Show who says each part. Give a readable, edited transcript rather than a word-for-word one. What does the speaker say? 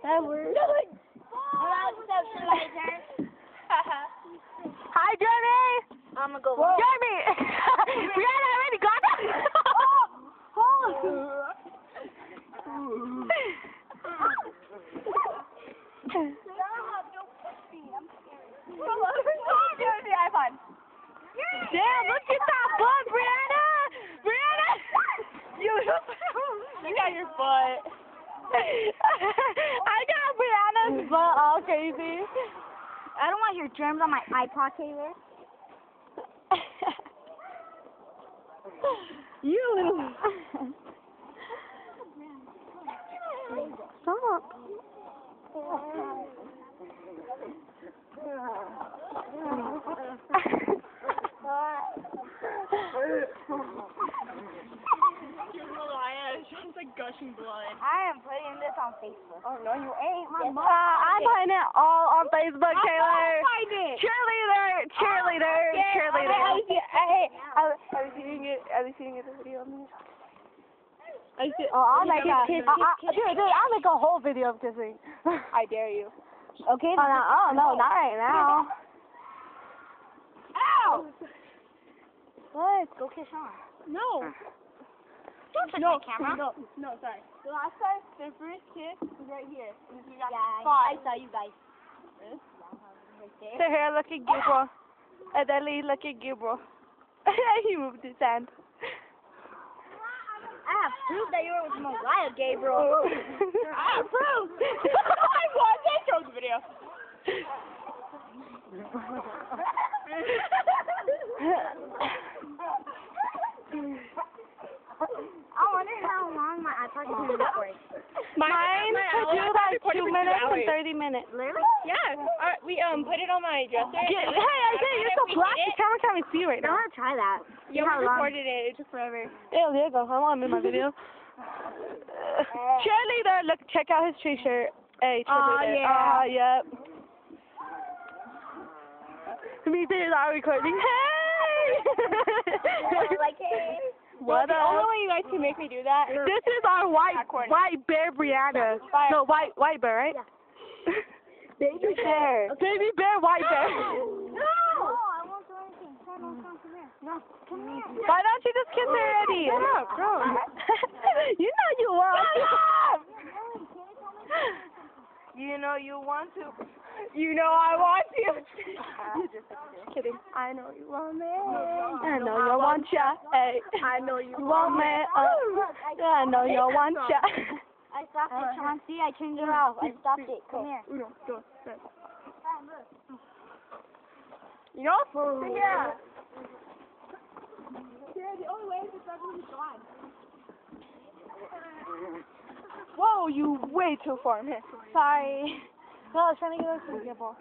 Speaker 1: That works.
Speaker 2: Hi, Jeremy.
Speaker 1: I'm gonna go.
Speaker 2: Jeremy. Brianna already got that. Damn, look at that butt, Brianna! Brianna!
Speaker 1: You got your foot.
Speaker 2: I got Brianna's butt all crazy.
Speaker 1: I don't want your germs on my iPod cable.
Speaker 2: You little... Stop.
Speaker 1: She's like gushing blood. I am putting this on Facebook. Oh no, you ain't.
Speaker 2: I'm putting it all on Facebook, Taylor. Cheerleader.
Speaker 1: Are we seeing the video of me?
Speaker 2: I'll make a whole video of kissing.
Speaker 1: I dare you. Okay.
Speaker 2: Oh no, not right now.
Speaker 1: Ow!
Speaker 2: What?
Speaker 1: Go kiss Sean.
Speaker 2: No.
Speaker 1: Don't touch my camera.
Speaker 3: No, sorry. The last time, their first kiss was right here.
Speaker 1: I saw you guys.
Speaker 2: So here, look at Gabriel. And then look at Gabriel. He moved his hand.
Speaker 1: I have proof that you were with Mariah, Gabriel.
Speaker 3: I have proof. I was. I showed the video.
Speaker 1: I wonder how long my iPod is going to record.
Speaker 2: Mine could do like 2 minutes and 30 minutes.
Speaker 1: Literally?
Speaker 3: Yeah. We put it on my dresser.
Speaker 2: Hey, I said you're so black. The camera can't even see right
Speaker 1: I
Speaker 2: now.
Speaker 1: want to try that.
Speaker 3: You recorded it. It took forever.
Speaker 2: There you go. I want him in my video. Cheerleader, look, check out his t-shirt. Hey, cheerleader.
Speaker 1: yeah.
Speaker 2: Yep. Me too, is our recording. Hey!
Speaker 1: Like, hey.
Speaker 2: What
Speaker 3: The only
Speaker 2: up?
Speaker 3: way you guys can make me do that.
Speaker 2: This is our white bear Brianna. No, white bear, right?
Speaker 1: Yeah. Baby bear.
Speaker 2: Baby bear, white bear.
Speaker 1: No! I won't do anything. Come here. No, come here.
Speaker 2: Why don't you just kiss her already?
Speaker 3: Shut up, bro.
Speaker 2: You know you want.
Speaker 3: You know you want to. You know I want to.
Speaker 2: Kidding.
Speaker 3: I know you want me.
Speaker 2: I know you want ya. Hey.
Speaker 3: I know you
Speaker 2: Want me. I know you want ya.
Speaker 1: I stopped it, Sean. See, I turned it off. I stopped it. Come here.
Speaker 3: You know? Yeah. The only way is to gone.
Speaker 2: Whoa, you way too far, man. Sorry. No, I was trying to get us some people.